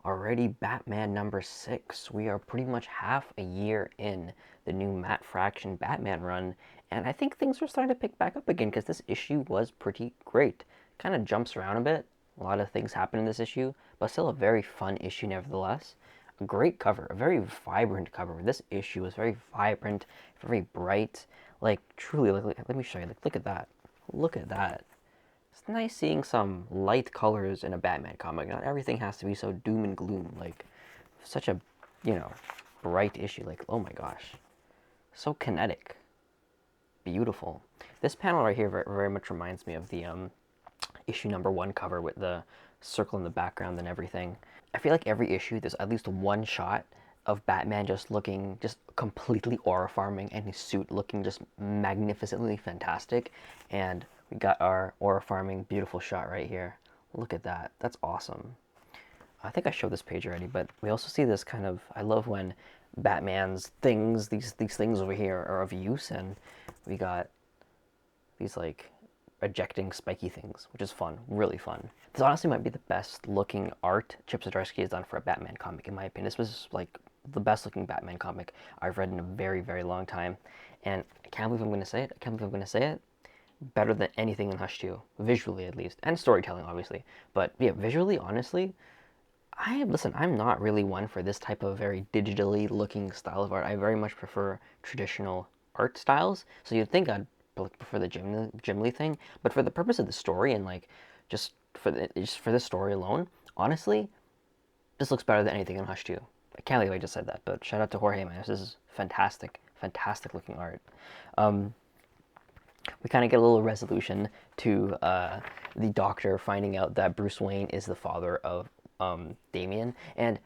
Already Batman number 6. We are pretty much half a year in the new Matt Fraction Batman run, and I think things are starting to pick back up again because this issue was pretty great. Kind of jumps around a bit. A lot of things happen in this issue, but still a very fun issue nevertheless. A great cover, a very vibrant cover. This issue is very vibrant, very bright. Like truly, let me show you. Look at that. Look at that. It's nice seeing some light colors in a Batman comic. Not everything has to be so doom and gloom. Like, such a, you know, bright issue. Like, oh my gosh. So kinetic. Beautiful. This panel right here very, very much reminds me of the issue number 1 cover with the circle in the background and everything. I feel like every issue there's at least one shot of Batman just looking just completely aura-farming and his suit looking just magnificently fantastic. And we got our aura-farming beautiful shot right here. Look at that. That's awesome. I think I showed this page already, but we also see this kind of, I love when Batman's things, these things over here are of use, and we got these like ejecting spiky things, which is fun, really fun. This honestly might be the best looking art Chip Zdarsky has done for a Batman comic, in my opinion. This was like the best looking Batman comic I've read in a very, very long time. And I can't believe I'm going to say it. I can't believe I'm going to say it. Better than anything in Hush 2, visually at least, and storytelling obviously. But yeah, visually, honestly, I'm not really one for this type of very digitally looking style of art. I very much prefer traditional art styles. So you'd think I'd prefer the Jim Lee thing, but for the purpose of the story and like just for this story alone, honestly, this looks better than anything in Hush 2. I can't believe I just said that, but shout out to Jorge Jiménez. This is fantastic, fantastic looking art. We kind of get a little resolution to the Doctor finding out that Bruce Wayne is the father of Damian, and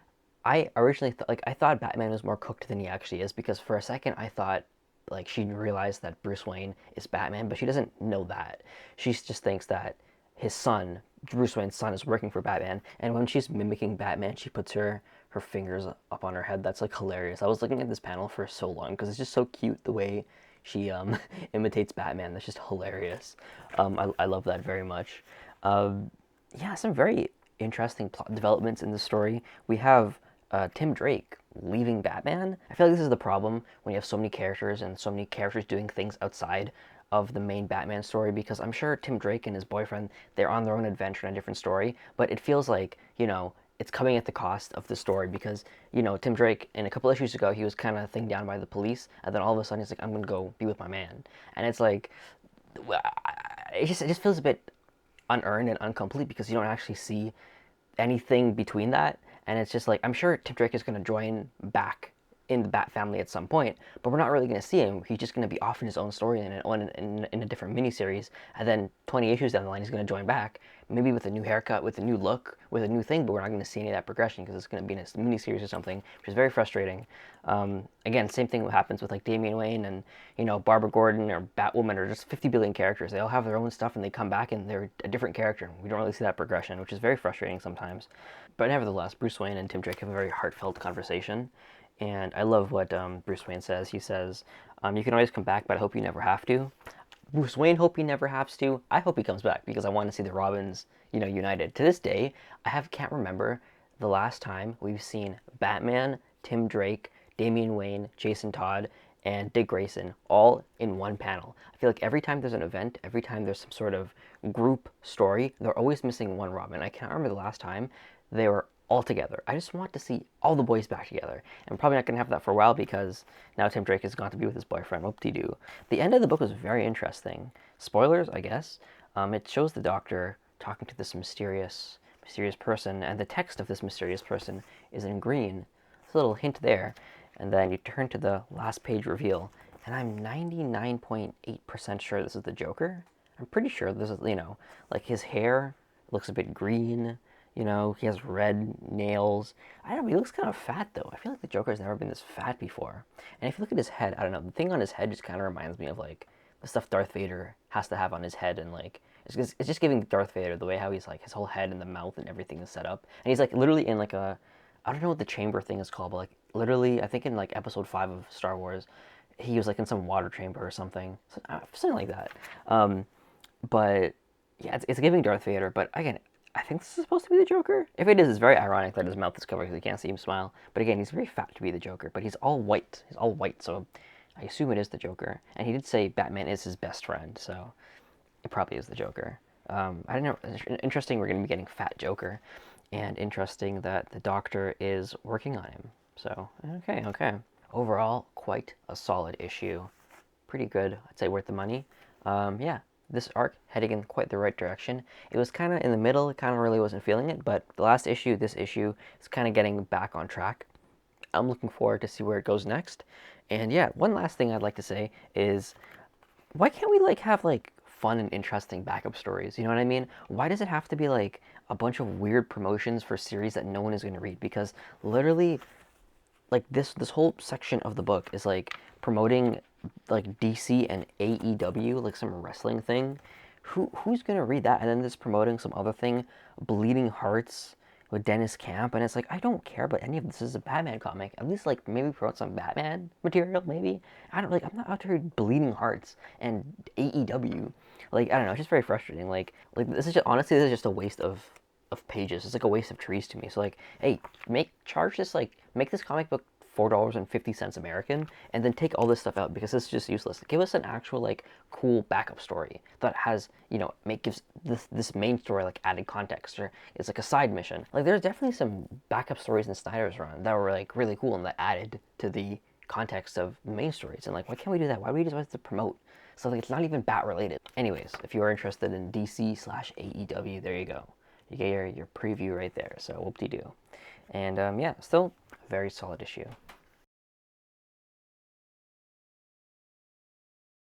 I originally I thought Batman was more cooked than he actually is, because for a second I thought like she realized that Bruce Wayne is Batman, but she doesn't know that. She just thinks that his son, Bruce Wayne's son, is working for Batman, and when she's mimicking Batman, she puts her fingers up on her head. That's like hilarious. I was looking at this panel for so long because it's just so cute the way she imitates Batman. That's just hilarious. I love that very much. Yeah, some very interesting plot developments in the story. We have Tim Drake leaving Batman. I feel like this is the problem when you have so many characters and so many characters doing things outside of the main Batman story, because I'm sure Tim Drake and his boyfriend, they're on their own adventure in a different story, but it feels like, it's coming at the cost of the story, because, Tim Drake, in a couple issues ago, he was kind of thinged down by the police, and then all of a sudden he's like, I'm going to go be with my man. And it's like, it just feels a bit unearned and incomplete because you don't actually see anything between that. And it's just like, I'm sure Tim Drake is going to join back in the Bat family at some point, but we're not really going to see him. He's just going to be off in his own story in a different miniseries, and then 20 issues down the line, he's going to join back, maybe with a new haircut, with a new look, with a new thing, but we're not going to see any of that progression because it's going to be in a miniseries or something, which is very frustrating. Again, same thing happens with like Damian Wayne and, Barbara Gordon or Batwoman, or just 50 billion characters. They all have their own stuff and they come back and they're a different character. We don't really see that progression, which is very frustrating sometimes. But nevertheless, Bruce Wayne and Tim Drake have a very heartfelt conversation. And I love what Bruce Wayne says. He says, you can always come back, but I hope you never have to. Bruce Wayne hope he never has to. I hope he comes back because I want to see the Robins, united. To this day, can't remember the last time we've seen Batman, Tim Drake, Damian Wayne, Jason Todd, and Dick Grayson all in one panel. I feel like every time there's an event, every time there's some sort of group story, they're always missing one Robin. I can't remember the last time they were all together. I just want to see all the boys back together. And I'm probably not going to have that for a while because now Tim Drake has gone to be with his boyfriend. Whoop-de-doo. The end of the book was very interesting. Spoilers, I guess. It shows the Doctor talking to this mysterious person, and the text of this mysterious person is in green. There's a little hint there. And then you turn to the last page reveal, and I'm 99.8% sure this is the Joker. I'm pretty sure this is, like his hair looks a bit green. He has red nails. I don't know, he looks kind of fat though. I feel like the Joker's never been this fat before. And if you look at his head, I don't know, the thing on his head just kind of reminds me of like the stuff Darth Vader has to have on his head, and like it's just giving Darth Vader the way how he's like his whole head and the mouth and everything is set up. And he's like literally in like I don't know what the chamber thing is called, but like literally I think in like episode 5 of Star Wars, he was like in some water chamber or something, something like that. Um, but yeah, it's giving Darth Vader. But again, I think this is supposed to be the Joker. If it is, it's very ironic that his mouth is covered because you can't see him smile. But again, he's very fat to be the Joker. But he's all white. He's all white, so I assume it is the Joker. And he did say Batman is his best friend, so it probably is the Joker. I don't know. Interesting. We're going to be getting Fat Joker, and interesting that the Doctor is working on him. So okay, okay. Overall, quite a solid issue. Pretty good. I'd say worth the money. Yeah, this arc heading in quite the right direction. It was kind of in the middle. It kind of really wasn't feeling it, but the last issue, this issue, is kind of getting back on track. I'm looking forward to see where it goes next. And yeah, one last thing I'd like to say is why can't we like have like fun and interesting backup stories? You know what I mean? Why does it have to be like a bunch of weird promotions for series that no one is going to read? Because literally, like this whole section of the book is like promoting like DC and AEW, like some wrestling thing. Who's gonna read that? And then it's promoting some other thing, Bleeding Hearts with Dennis Camp, and it's like I don't care about any of this. This is a Batman comic. At least like maybe promote some Batman material. Maybe I don't like. I'm not out to read Bleeding Hearts and AEW. Like I don't know. It's just very frustrating. Like this is just honestly this is just a waste of pages. It's like a waste of trees to me. So like, hey, make this comic book $4.50 American, and then take all this stuff out because it's just useless. Give us an actual like cool backup story that has gives this main story like added context, or it's like a side mission. Like there's definitely some backup stories in Snyder's run that were like really cool and that added to the context of the main stories. And like, why can't we do that? Why do we just have to promote? So like, it's not even bat related. Anyways, if you are interested in DC/AEW, there you go. You get your preview right there. So whoop-de-doo. And yeah, still a very solid issue.